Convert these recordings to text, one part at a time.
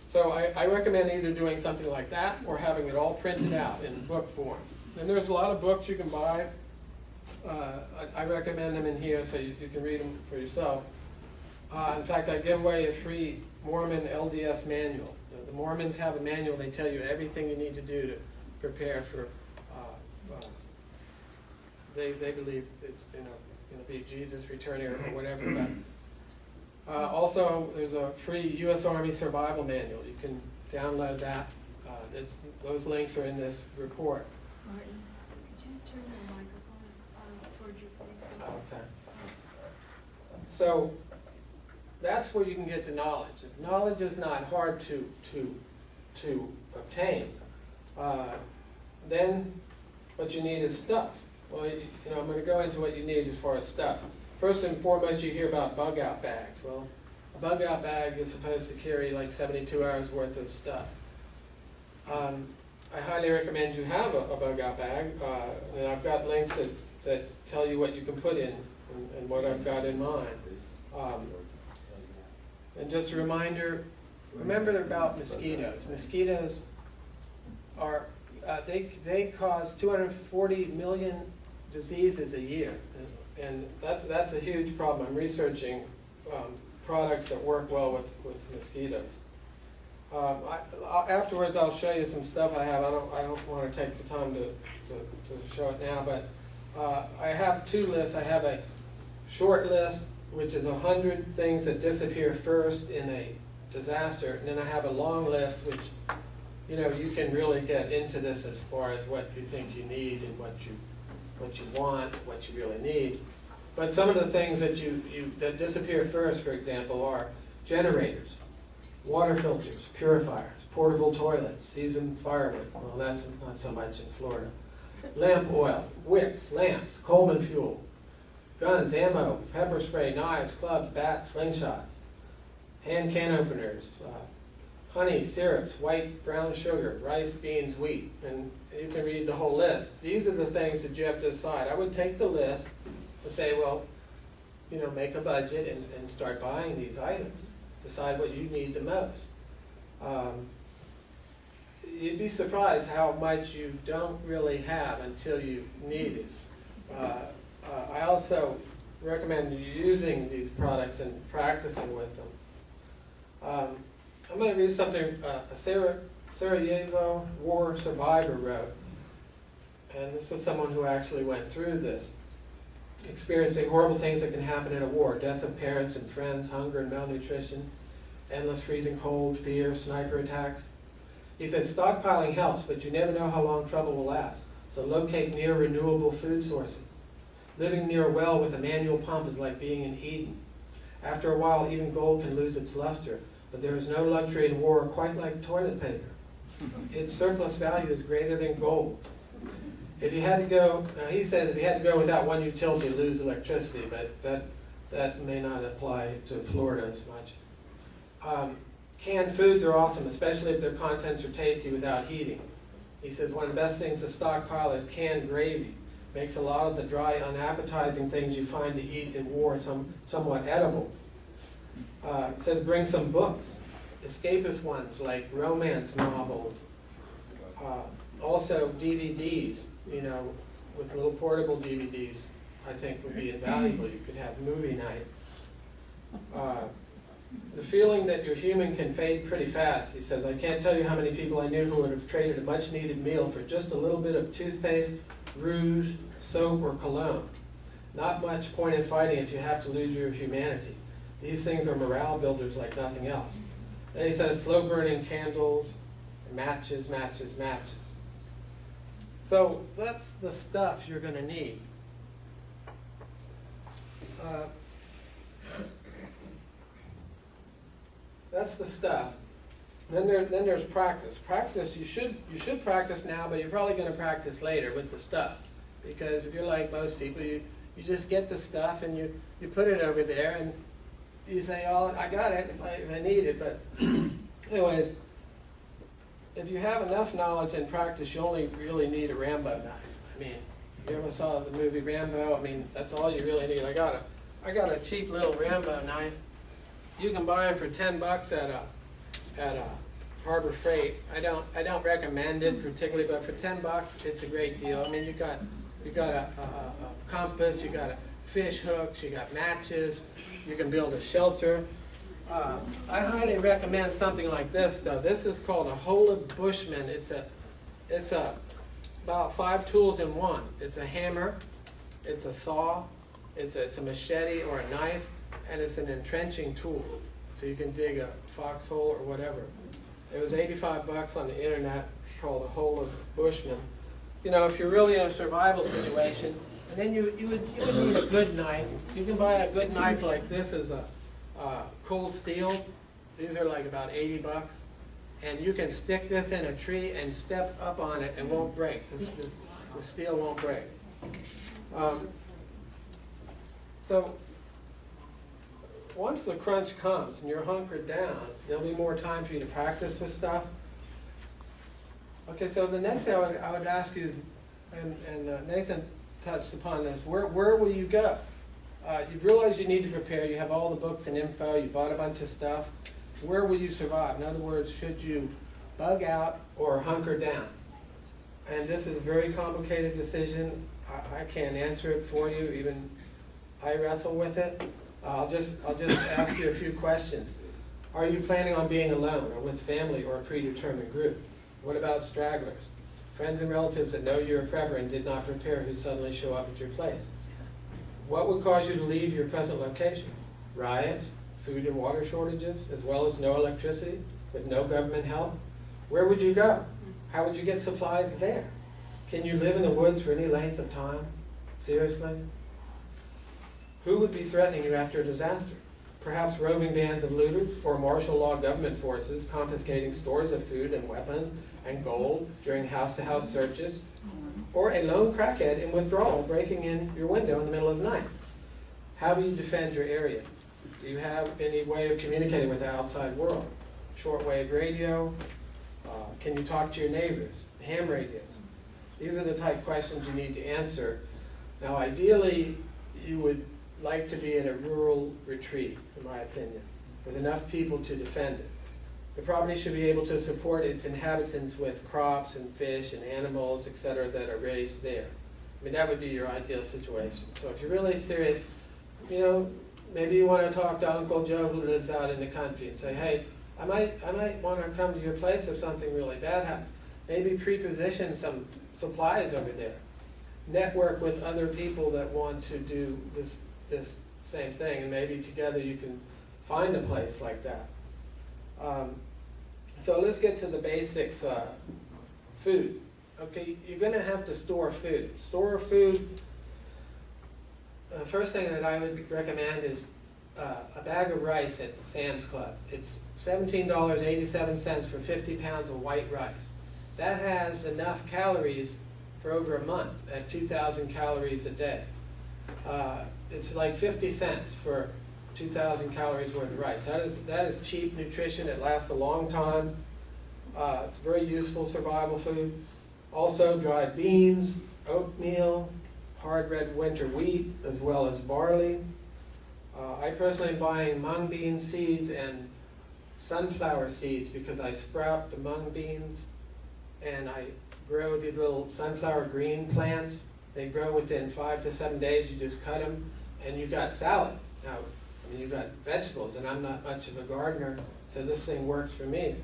So I recommend either doing something like that or having it all printed out in book form. And there's a lot of books you can buy. I recommend them in here so you can read them for yourself. In fact, I give away a free Mormon LDS manual. The Mormons have a manual. They tell you everything you need to do to prepare for. They believe it's going to be Jesus returning or whatever. But also, there's a free U.S. Army survival manual. You can download that. Those links are in this report. Martin, could you turn the microphone towards your face? Okay. So that's where you can get the knowledge. If knowledge is not hard to obtain, then what you need is stuff. Well, I'm going to go into what you need as far as stuff. First and foremost, you hear about bug-out bags. Well, a bug-out bag is supposed to carry like 72 hours worth of stuff. I highly recommend you have a bug-out bag, and I've got links that tell you what you can put in and what I've got in mind. And just a reminder, remember about mosquitoes. Mosquitoes are, they cause 240 million diseases a year. And that's a huge problem. I'm researching products that work well with mosquitoes. Afterwards, I'll show you some stuff I have. I don't want to take the time to show it now, but I have two lists. I have a short list, which is 100 things that disappear first in a disaster, and then I have a long list, which you can really get into this as far as what you think you need and what you want, what you really need. But some of the things that disappear first, for example, are generators, water filters, purifiers, portable toilets, seasoned firewood. Well, that's not so much in Florida. Lamp oil, wicks, lamps, Coleman fuel, guns, ammo, pepper spray, knives, clubs, bats, slingshots, hand can openers, honey, syrups, white, brown sugar, rice, beans, wheat, and you can read the whole list. These are the things that you have to decide. I would take the list and say, well, make a budget and start buying these items. Decide what you need the most. You'd be surprised how much you don't really have until you need it. I also recommend using these products and practicing with them. I'm going to read something a Sarajevo war survivor wrote. And this was someone who actually went through this, experiencing horrible things that can happen in a war: death of parents and friends, hunger and malnutrition, endless freezing cold, fear, sniper attacks. He said, stockpiling helps, but you never know how long trouble will last. So locate near renewable food sources. Living near a well with a manual pump is like being in Eden. After a while, even gold can lose its luster, but there is no luxury in war quite like toilet paper. Its surplus value is greater than gold. If you had to go, now he says if you had to go without one utility, lose electricity, but that may not apply to Florida as much. Canned foods are awesome, especially if their contents are tasty without heating. He says one of the best things to stockpile is canned gravy. Makes a lot of the dry, unappetizing things you find to eat in war somewhat edible. It says bring some books, escapist ones like romance novels. Also DVDs, with little portable DVDs, I think would be invaluable. You could have movie night. The feeling that you're human can fade pretty fast. He says, I can't tell you how many people I knew who would have traded a much needed meal for just a little bit of toothpaste, rouge, soap, or cologne. Not much point in fighting if you have to lose your humanity. These things are morale builders like nothing else. Then he says slow burning candles, matches, matches, matches. So that's the stuff you're going to need. That's the stuff. Then there's practice. Practice, you should practice now, but you're probably going to practice later with the stuff. Because if you're like most people, you just get the stuff and you put it over there and you say, oh, I got it if I need it. But anyways, if you have enough knowledge and practice, you only really need a Rambo knife. I mean, you ever saw the movie Rambo? I mean, that's all you really need. I got a cheap little Rambo knife. You can buy it for $10 at Harbor Freight. I don't recommend it particularly, but for $10, it's a great deal. I mean, you got a compass, you got fish hooks, you got matches, you can build a shelter. I highly recommend something like this, though. This is called a Hola Bushman. It's about 5 tools in one. It's a hammer, it's a saw, it's a machete or a knife, and it's an entrenching tool. So you can dig a foxhole or whatever. It was $85 on the internet, called a Hola Bushman. You know, if you're really in a survival situation, and then you would need a good knife. You can buy a good knife like this as a cold steel. These are like about $80. And you can stick this in a tree and step up on it and won't break. The steel won't break. So once the crunch comes and you're hunkered down, there'll be more time for you to practice with stuff. Okay, so the next thing I would ask you is, and Nathan touched upon this, where will you go? You've realized you need to prepare, you have all the books and info, you bought a bunch of stuff. Where will you survive? In other words, should you bug out or hunker down? And this is a very complicated decision. I can't answer it for you, even I wrestle with it. I'll just ask you a few questions. Are you planning on being alone or with family or a predetermined group? What about stragglers? Friends and relatives that know you're a prepper and did not prepare who suddenly show up at your place? What would cause you to leave your present location? Riots, food and water shortages, as well as no electricity with no government help? Where would you go? How would you get supplies there? Can you live in the woods for any length of time? Seriously? Who would be threatening you after a disaster? Perhaps roving bands of looters or martial law government forces confiscating stores of food and weapons and gold during house-to-house searches? Or a lone crackhead in withdrawal breaking in your window in the middle of the night? How do you defend your area? Do you have any way of communicating with the outside world? Shortwave radio? Can you talk to your neighbors? Ham radios? These are the type questions you need to answer. Now, ideally, you would like to be in a rural retreat, in my opinion, with enough people to defend it. The property should be able to support its inhabitants with crops and fish and animals, etc., that are raised there. I mean, that would be your ideal situation. So if you're really serious, you know, maybe you want to talk to Uncle Joe who lives out in the country and say, hey, I might want to come to your place if something really bad happens. Maybe pre-position some supplies over there. Network with other people that want to do this same thing, and maybe together you can find a place like that. So let's get to the basics. Food. Okay, you're going to have to store food. Store food. The first thing that I would recommend is a bag of rice at Sam's Club. It's $17.87 for 50 pounds of white rice. That has enough calories for over a month at 2,000 calories a day. It's like 50 cents for 2,000 calories worth of rice. That is cheap nutrition. It lasts a long time. It's very useful survival food. Also dried beans, oatmeal, hard red winter wheat, as well as barley. I personally am buying mung bean seeds and sunflower seeds because I sprout the mung beans and I grow these little sunflower green plants. They grow within 5 to 7 days. You just cut them and you've got salad. Now, I mean, you've got vegetables, and I'm not much of a gardener, so this thing works for me.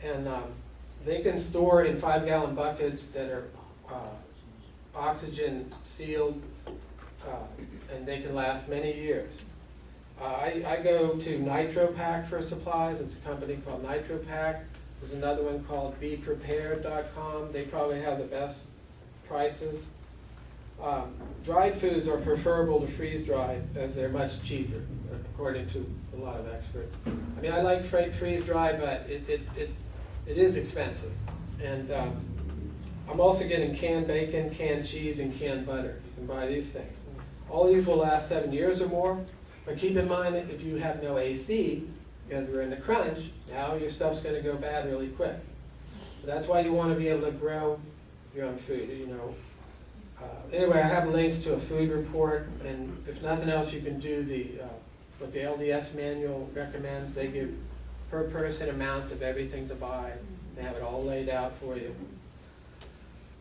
And they can store in 5-gallon buckets that are oxygen sealed, and they can last many years. I go to NitroPack for supplies. It's a company called NitroPack. There's another one called BePrepared.com. They probably have the best prices. Dried foods are preferable to freeze-dried as they're much cheaper, according to a lot of experts. I mean, I like freeze-dried, but it is expensive. And I'm also getting canned bacon, canned cheese, and canned butter. You can buy these things. All these will last 7 years or more, but keep in mind that if you have no AC, because we're in the crunch, now your stuff's going to go bad really quick. That's why you want to be able to grow your own food, you know. Anyway, I have links to a food report, and if nothing else, you can do what the LDS manual recommends. They give per person amounts of everything to buy. They have it all laid out for you.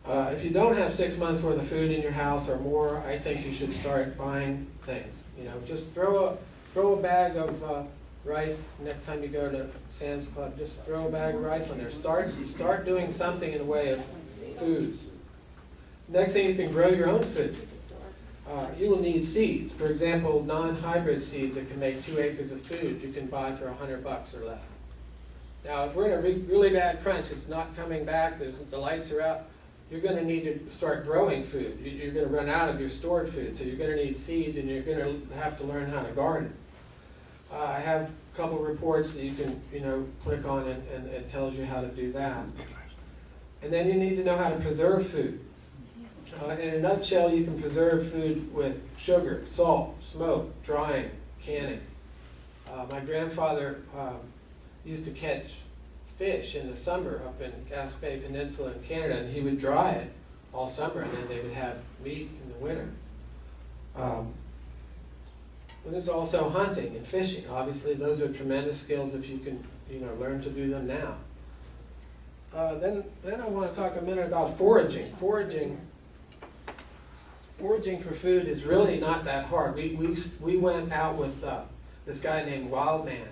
If you don't have 6 months worth of food in your house or more, I think you should start buying things. You know, just throw a bag of rice next time you go to Sam's Club. Just throw a bag of rice on there. Start doing something in the way of foods. Next thing, you can grow your own food. You will need seeds. For example, non-hybrid seeds that can make 2 acres of food you can buy for $100 or less. Now, if we're in a really bad crunch, it's not coming back, the lights are out, you're going to need to start growing food. You're going to run out of your stored food, so you're going to need seeds, and you're going to have to learn how to garden. I have a couple reports that you can, click on, and it tells you how to do that. And then you need to know how to preserve food. In a nutshell, you can preserve food with sugar, salt, smoke, drying, canning. My grandfather used to catch fish in the summer up in Gaspé Peninsula in Canada, and he would dry it all summer, and then they would have meat in the winter. And there's also hunting and fishing. Obviously, those are tremendous skills if you can, learn to do them now. Then I want to talk a minute about foraging. Foraging for food is really not that hard. We went out with this guy named Wildman.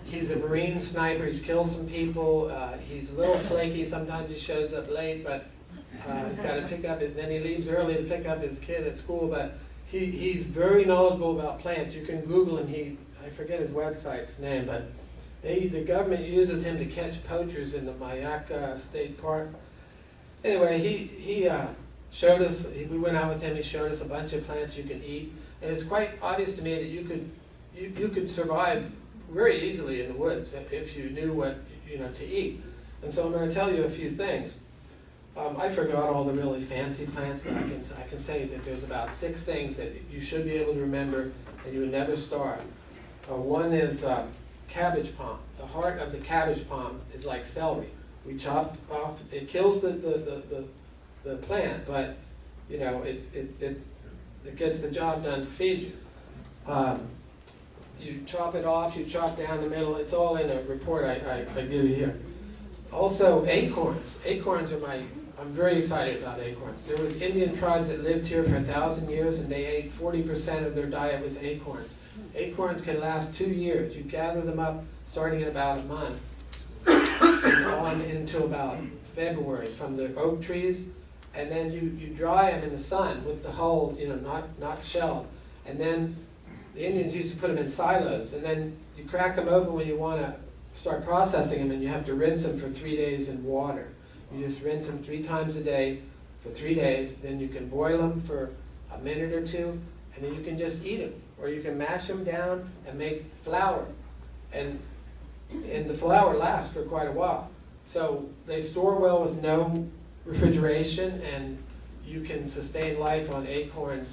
He's a Marine sniper. He's killed some people. He's a little flaky. Sometimes he shows up late, but he's got to pick up. Then he leaves early to pick up his kid at school. But he's very knowledgeable about plants. You can Google him. I forget his website's name, but the government uses him to catch poachers in the Mayaca State Park. Anyway, he showed us. We went out with him. He showed us a bunch of plants you can eat, and it's quite obvious to me that you could survive very easily in the woods if you knew what to eat. And so I'm going to tell you a few things. I forgot all the really fancy plants, but I can say that there's about 6 things that you should be able to remember and you would never starve. One is cabbage palm. The heart of the cabbage palm is like celery. We chop off. It kills the plant, but it gets the job done to feed you. You chop it off, you chop down the middle. It's all in a report I give you here. Also, acorns. Acorns are I'm very excited about acorns. There was Indian tribes that lived here for 1,000 years, and they ate 40% of their diet was acorns. Acorns can last 2 years. You gather them up starting in about a month, and on into about February from the oak trees, and then you dry them in the sun with the hull, not shelled, and then the Indians used to put them in silos, and then you crack them open when you want to start processing them, and you have to rinse them for 3 days in water. You just rinse them 3 times a day for 3 days, then you can boil them for a minute or 2, and then you can just eat them. Or you can mash them down and make flour, and the flour lasts for quite a while. So they store well with no refrigeration, and you can sustain life on acorns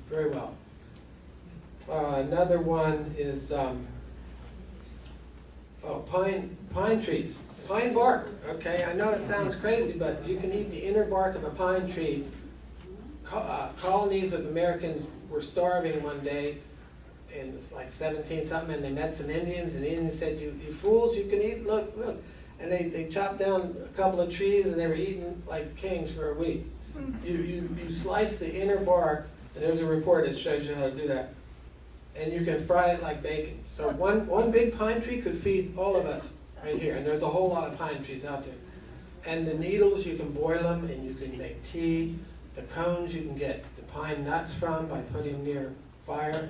very well. Another one is pine trees. Pine bark, okay? I know it sounds crazy, but you can eat the inner bark of a pine tree. Colonies of Americans were starving one day in like 17-something, and they met some Indians, and the Indians said, you fools, you can eat, look. And they chopped down a couple of trees, and they were eating like kings for a week. You slice the inner bark, and there's a report that shows you how to do that, and you can fry it like bacon. So one big pine tree could feed all of us right here, and there's a whole lot of pine trees out there. And the needles, you can boil them, and you can make tea. The cones, you can get the pine nuts from by putting them near fire.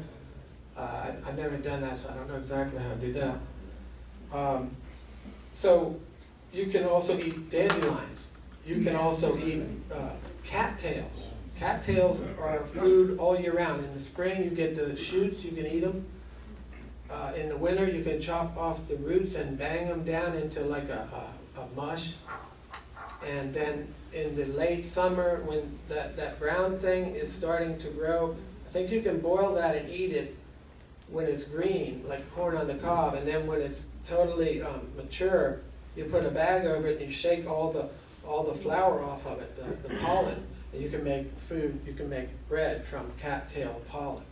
I've never done that, so I don't know exactly how to do that. So you can also eat dandelions. You can also eat cattails. Cattails are food all year round. In the spring, you get the shoots, you can eat them. In the winter, you can chop off the roots and bang them down into like a mush. And then in the late summer, when that brown thing is starting to grow, I think you can boil that and eat it when it's green, like corn on the cob. And then when it's totally mature, you put a bag over it and you shake all the flour off of it, the pollen, and you can make food. You can make bread from cattail pollen.